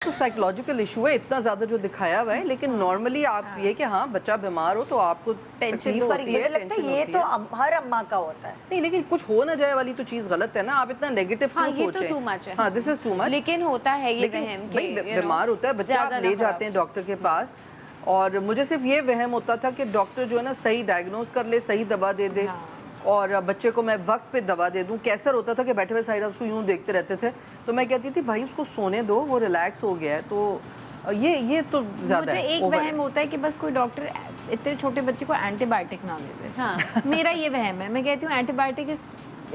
तो psychological issue है, इतना ज़्यादा जो दिखाया हुआ है, लेकिन नॉर्मली आप ये कि हाँ बच्चा बीमार हो तो आपको तकलीफ होती है, टेंशन ये होती तो है। हर अम्मा का होता है। नहीं, लेकिन कुछ हो ना जाए वाली तो चीज़ गलत है ना, आप इतना नेगेटिव क्यों ये सोचें? तो टू मच है। हाँ, दिस इज टू मच। लेकिन होता है ये लेकिन वहम भाई कि बीमार होता है बच्चा, आप ले जाते हैं डॉक्टर के पास, और मुझे सिर्फ ये वहम होता था कि डॉक्टर जो है ना सही डायग्नोज कर ले, सही दवा दे दे, और बच्चे को मैं वक्त पे दवा दे दूं। कैसर होता था कि बैठे हुए साइड उसको यूं देखते रहते थे, तो मैं कहती थी भाई उसको सोने दो, वो रिलैक्स हो गया है। तो ये तो ज़्यादा मुझे एक वहम होता है कि बस कोई डॉक्टर इतने छोटे बच्चे को एंटीबायोटिक ना दे दे। हाँ। मेरा ये वहम है, मैं कहती हूँ एंटीबायोटिक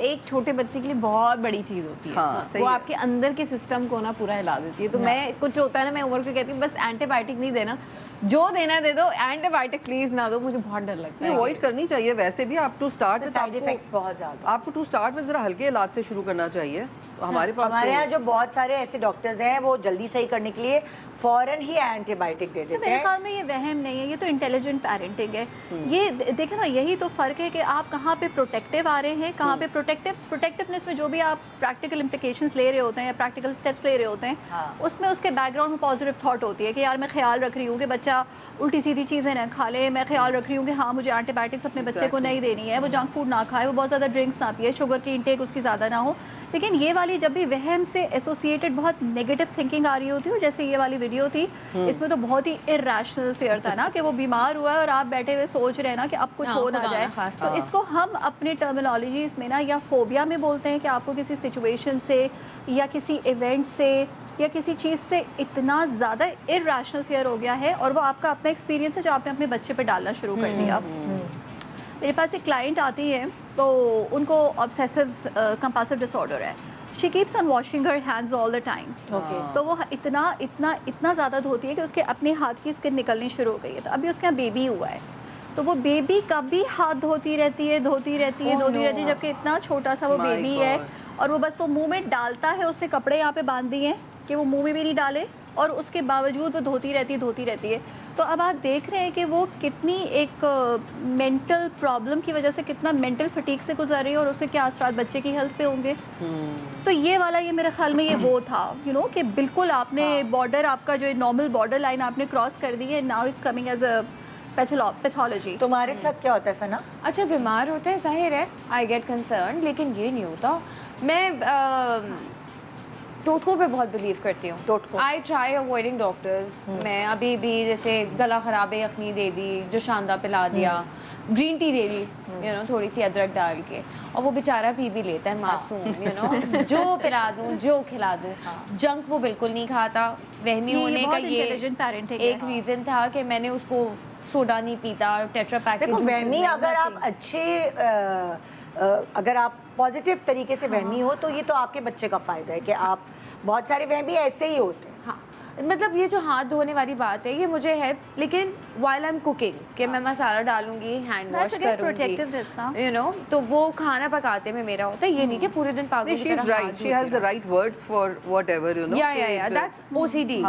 एक छोटे बच्चे के लिए बहुत बड़ी चीज़ होती है। हाँ, सही वो है। आपके अंदर के सिस्टम को ना पूरा हिला देती है। तो मैं कुछ होता है ना, मैं उम्र को कहती हूँ बस एंटीबायोटिक नहीं देना, जो देना दे दो, एंटीबायोटिक प्लीज ना दो, मुझे बहुत डर लगता है। अवॉइड करनी चाहिए वैसे भी। आप टू स्टार्ट साइड इफेक्ट्स बहुत ज़्यादा। आपको टू स्टार्ट में ज़रा हल्के इलाज से शुरू करना चाहिए। तो हमारे पास हमारे यहाँ जो बहुत सारे ऐसे डॉक्टर्स हैं वो जल्दी सही करने के लिए फौरन ही एंटीबायोटिक दे देते मेरे हैं। ख्याल में ये वहम नहीं है, ये तो इंटेलिजेंट पेरेंटिंग है। ये देखें ना, यही तो फ़र्क है कि आप कहाँ पे प्रोटेक्टिव आ रहे हैं, कहाँ पे प्रोटेक्टिवनेस में जो भी आप प्रैक्टिकल इम्प्लिकेशंस ले रहे होते हैं या प्रैक्टिकल स्टेप्स ले रहे होते हैं, हाँ। उसमें उसके बैकग्राउंड में पॉजिटिव थॉट होती है कि यार मैं ख्याल रख रही हूँ कि बच्चा उल्टी सीधी चीज़ें ना खा ले, मैं ख्याल रख रही हूँ कि हाँ मुझे एंटीबायोटिक्स अपने बच्चे को नहीं देनी है, वो जंक फूड ना खाए, वो बहुत ज़्यादा ड्रिंक्स ना पिए, शुगर की इंटेक उसकी ज़्यादा ना हो। लेकिन ये वाली जब भी वहम से एसोसिएटेड बहुत नेगेटिव थिंकिंग आ रही होती है, जैसे ये वाली वीडियो थी, इसमें तो बहुत ही इर्रेशनल फेयर था ना कि वो बीमार हुआ है और आप बैठे हुए सोच रहे हैं ना कि अब कुछ हो ना जाए। तो इसको हम अपने टर्मिनोलॉजीज में ना या फोबिया में बोलते हैं कि आपको किसी सिचुएशन से या किसी इवेंट से या किसी चीज़ से इतना ज़्यादा इर्रेशनल फेयर हो गया है, और वो आपका अपना एक्सपीरियंस है जो आपने अपने बच्चे पे डालना शुरू कर दिया। मेरे पास एक क्लाइंट आती है, तो उनको ऑब्सेसिव कंपल्सिव डिसऑर्डर है। She keeps on washing her hands all the time. तो वो इतना ज़्यादा धोती है कि उसके अपने हाथ की स्किन निकलनी शुरू हो गई है। तो अभी उसके यहाँ बेबी हुआ है, तो वो बेबी का भी हाथ धोती रहती है, जबकि इतना छोटा सा वो बेबी है, और वो बस वो मुंह में डालता है, उससे कपड़े यहाँ पे बांध दिए हैं कि वो मुंह में भी नहीं डाले, और उसके बावजूद वो धोती रहती है। तो अब आप देख रहे हैं कि वो कितनी एक मेंटल प्रॉब्लम की वजह से कितना मेंटल फटीक से गुजर रही है, और उसके क्या असरात बच्चे की हेल्थ पे होंगे। तो ये वाला, ये मेरे ख्याल में ये वो था कि बिल्कुल आपने बॉर्डर, आपका जो नॉर्मल बॉर्डर लाइन आपने क्रॉस कर दी है। Now it's coming as a pathology. तुम्हारे साथ क्या होता है सना? अच्छा, बीमार होता है, जाहिर है आई गेट कंसर्न, लेकिन ये नहीं होता। मैं टोटकों पे बहुत बिलीव करती हूँ। I try avoiding doctors. मैं अभी भी जैसे गला ख़राब है, यखनी दे दी, जो शानदा पिला दिया, ग्रीन टी दे दी, थोड़ी सी अदरक डाल के, और वो बेचारा पी भी लेता है मासूम, जो पिला दूँ, जो खिला दूँ। जंक वो बिल्कुल नहीं खाता। वहमी होने का ये एक रीज़न था कि मैंने उसको सोडा नहीं पीता, टेट्रा पैक के जूसेस। वहमी अगर आप अगर आप पॉजिटिव तरीके से वहमी हो तो ये तो आपके बच्चे का फ़ायदा है कि आप, बहुत सारे वहमी ऐसे ही होते हैं। हाँ, मतलब ये जो हाथ धोने वाली बात है, ये मुझे है, लेकिन while I'm cooking कि मैं मसाला डालूंगी, हैंड वॉश करूंगी, तो वो खाना पकाते में मेरा होता है। ये नहीं कि पूरे दिन पागल की तरह हाथ she has the right words for whatever, that's OCD,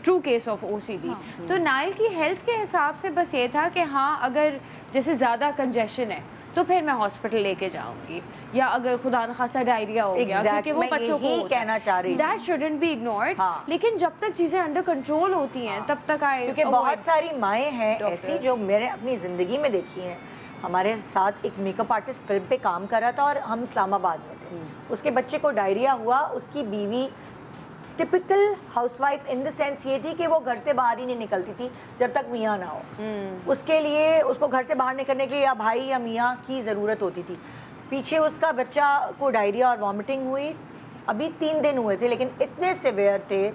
true case of OCD। तो नाइल की हेल्थ के हिसाब से बस ये था कि हाँ, अगर जैसे ज़्यादा कंजेशन है तो फिर मैं हॉस्पिटल लेके जाऊंगी, या अगर खुदा न खास्ता डायरिया हो गया, क्योंकि वो बच्चों को कहना चाह रही, दैट शुडंट बी इग्नोर्ड। लेकिन जब तक चीजें अंडर कंट्रोल होती हैं तब तक क्योंकि बहुत सारी माएँ हैं ऐसी जो मैंने अपनी ज़िंदगी में देखी हैं। हमारे साथ एक मेकअप आर्टिस्ट फिल्म पे काम कर रहा था और हम इस्लामाबाद में थे। उसके बच्चे को डायरिया हुआ। उसकी बीवी typical housewife in the sense ये थी कि वो घर से बाहर ही नहीं निकलती थी जब तक मियाँ ना हो। उसके लिए, उसको घर से बाहर निकलने के लिए या भाई या मियाँ की ज़रूरत होती थी। पीछे उसका बच्चा को डायरिया और वॉमिटिंग हुई। अभी 3 दिन हुए थे, लेकिन इतने सिवियर थे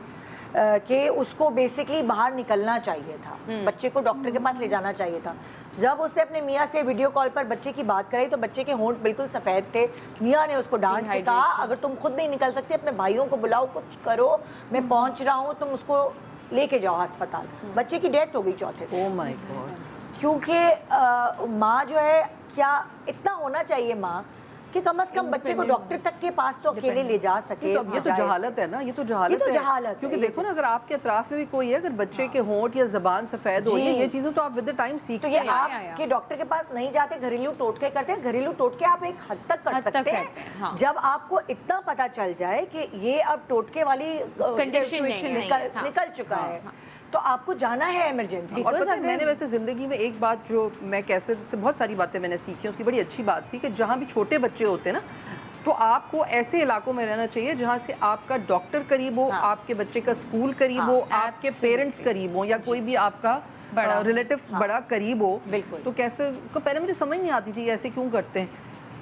कि उसको बेसिकली बाहर निकलना चाहिए था, बच्चे को डॉक्टर के पास ले जाना चाहिए था। जब उसने अपने मियाँ से वीडियो कॉल पर बच्चे की बात कराई तो बच्चे के होंठ बिल्कुल सफ़ेद थे। मियाँ ने उसको डांट के कहा, अगर तुम खुद नहीं निकल सकते अपने भाइयों को बुलाओ, कुछ करो, मैं पहुँच रहा हूँ, तुम उसको लेके जाओ अस्पताल। बच्चे की डेथ हो गई चौथे दिन। Oh my God. क्योंकि माँ जो है, क्या इतना होना चाहिए माँ कि कम से कम बच्चे को डॉक्टर तक के पास तो अकेले ले जा सके। ये तो जहालत है ना, ये तो जहालत है। क्योंकि देखो ना, अगर आपके अतराफ में भी कोई है, अगर बच्चे के होंठ या जबान सफेद हो ये चीजें तो आप विद द टाइम सीखते हैं। तो आप के डॉक्टर के पास नहीं जाते, घरेलू टोटके करते हैं। घरेलू टोटके आप एक हद तक कर सकते हैं जब आपको इतना पता चल जाए कि ये अब टोटके वाली कंडीशन निकल चुका है, तो आपको जाना है इमरजेंसी। और पता है, मैंने वैसे ज़िंदगी में एक बात जो मैं कैसे से बहुत सारी बातें मैंने सीखी, उसकी बड़ी अच्छी बात थी कि जहाँ भी छोटे बच्चे होते हैं ना, तो आपको ऐसे इलाकों में रहना चाहिए जहाँ से आपका डॉक्टर करीब हो, आपके बच्चे का स्कूल करीब हो, आपके पेरेंट्स करीब हो, या कोई भी आपका रिलेटिव बड़ा करीब हो। बिल्कुल। तो कैसे को पहले मुझे समझ नहीं आती थी ऐसे क्यों करते हैं,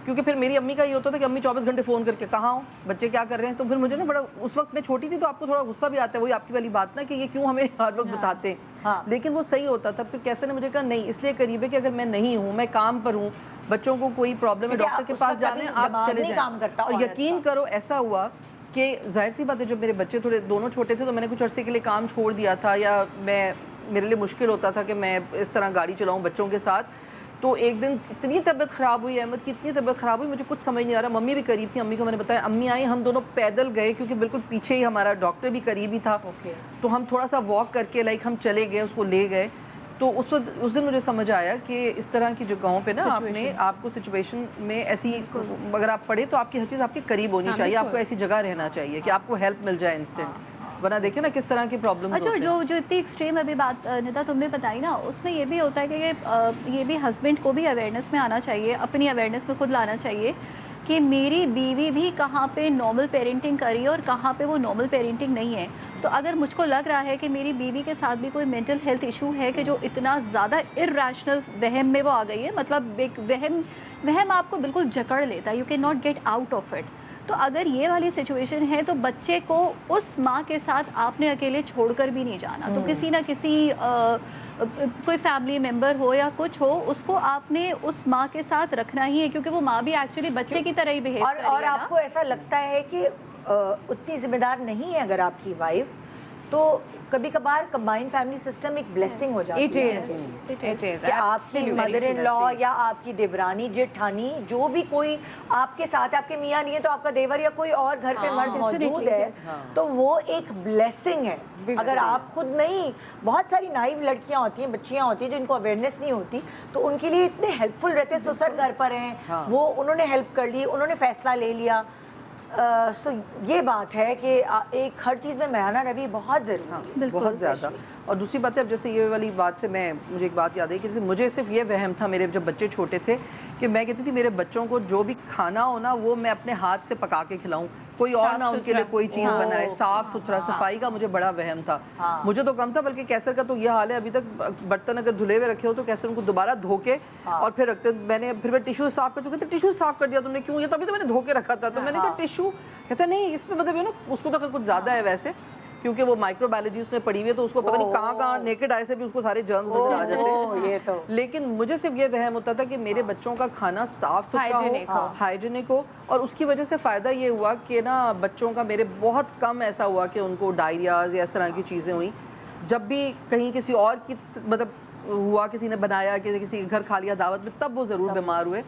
क्योंकि फिर मेरी अम्मी का ये होता था कि अम्मी 24 घंटे फ़ोन करके कहाँ हो, बच्चे क्या कर रहे हैं। तो फिर मुझे ना बड़ा, उस वक्त मैं छोटी थी तो आपको थोड़ा गुस्सा भी आता है, वही आपकी वाली बात ना कि ये क्यों हमें हर वक्त बताते हैं। लेकिन वो सही होता था। फिर कैसे ने मुझे कहा नहीं, इसलिए करीब है कि अगर मैं नहीं हूँ, मैं काम पर हूँ, बच्चों को कोई प्रॉब्लम है, डॉक्टर के पास जाना है, आप चले जाएं। और यकीन करो ऐसा हुआ कि जाहिर सी बात है, जब मेरे बच्चे थोड़े दोनों छोटे थे तो मैंने कुछ अरसे के लिए काम छोड़ दिया था, या मेरे लिए मुश्किल होता था कि मैं इस तरह गाड़ी चलाऊँ बच्चों के साथ। तो एक दिन इतनी तबीयत ख़राब हुई, अहमद की इतनी तबीयत ख़राब हुई, मुझे कुछ समझ नहीं आ रहा। मम्मी भी करीब थी, अम्मी को मैंने बताया, अम्मी आई, हम दोनों पैदल गए क्योंकि बिल्कुल पीछे ही हमारा डॉक्टर भी करीब ही था। तो हम थोड़ा सा वॉक करके हम चले गए, उसको ले गए। तो उस दिन मुझे समझ आया कि इस तरह की जगहों पे ना आपको सिचुएशन में ऐसी, अगर आप पढ़े तो आपकी हर चीज़ आपके करीब होनी चाहिए, आपको ऐसी जगह रहना चाहिए कि आपको हेल्प मिल जाए इंस्टेंट, वरना देखे ना किस तरह की प्रॉब्लम। अच्छा, जो इतनी एक्सट्रीम अभी बात निता तुमने बताई ना, उसमें ये भी होता है कि ये भी हस्बैंड को भी अवेयरनेस में आना चाहिए, अपनी अवेयरनेस में खुद लाना चाहिए कि मेरी बीवी भी कहाँ पे नॉर्मल पेरेंटिंग करी है और कहाँ पे वो नॉर्मल पेरेंटिंग नहीं है। तो अगर मुझको लग रहा है कि मेरी बीवी के साथ भी कोई मेंटल हेल्थ इशू है कि जो इतना ज़्यादा इर्रेशनल वहम में वो आ गई है, मतलब एक वहम आपको बिल्कुल जकड़ लेता है, you can not get out of it. तो अगर ये वाली सिचुएशन है तो बच्चे को उस माँ के साथ आपने अकेले छोड़कर भी नहीं जाना। तो किसी ना किसी कोई फैमिली मेम्बर हो या कुछ हो, उसको आपने उस माँ के साथ रखना ही है, क्योंकि वो माँ भी एक्चुअली बच्चे की तरह ही बिहेव कर रही है। और आपको ऐसा लगता है कि उतनी जिम्मेदार नहीं है अगर आपकी वाइफ, तो कभी कभार कंबाइंड फैमिली सिस्टम एक ब्लेसिंग हो जाती है। कि आपकी मदर इन लॉ या आपकी देवरानी जेठानी जो भी कोई आपके साथ, आपके मियाँ नहीं है तो आपका देवर या कोई और घर पे मर्द मौजूद है, तो वो एक ब्लेसिंग है। अगर आप खुद नहीं, बहुत सारी नाइव लड़कियां होती हैं, बच्चियां होती हैं जिनको अवेयरनेस नहीं होती, तो उनके लिए इतने हेल्पफुल रहते हैं। ससुर घर पर हैं, वो उन्होंने हेल्प कर ली, उन्होंने फैसला ले लिया। सो ये बात है कि एक हर चीज़ में मैाना रवि बहुत ज़रूरी है, बहुत ज़्यादा। और दूसरी बात है, अब जैसे ये वाली बात से मुझे एक बात याद है कि मुझे सिर्फ ये वहम था मेरे जब बच्चे छोटे थे कि मैं कहती थी मेरे बच्चों को जो भी खाना हो ना वो मैं अपने हाथ से पका के खिलाऊं, कोई और ना उनके लिए कोई चीज़ बनाए, साफ़ सुथरा। सफाई का मुझे बड़ा वहम था। मुझे तो कम था, बल्कि कैसर का तो ये हाल है अभी तक, बर्तन अगर धुले हुए रखे हो तो कैसर उनको दोबारा धो के और फिर रखते। फिर मैं टिश्यू साफ़ कर चुकी थी, टिश्यू साफ़ कर दिया तुमने क्यों, ये तो अभी तो मैंने धो के रखा था। तो मैंने कहा टिश्यू, कहता नहीं इसमें मतलब ना, उसको तो कुछ ज़्यादा है वैसे, क्योंकि वो माइक्रोबायोलॉजी उसने पढ़ी हुई है, तो उसको पता नहीं कहाँ नेकेड आई से भी उसको सारे जर्म्स नजर आ जाते हैं। ये तो। लेकिन मुझे सिर्फ ये वहम होता था कि मेरे बच्चों का खाना साफ सुथरा हो, हाइजीनिक हो। और उसकी वजह से फ़ायदा ये हुआ कि ना बच्चों का मेरे बहुत कम ऐसा हुआ कि उनको डायरियाज या इस तरह की चीज़ें हुई। जब भी कहीं किसी और की मतलब हुआ, किसी ने बनाया, किसी के घर खा लिया दावत में, तब वो ज़रूर बीमार हुए।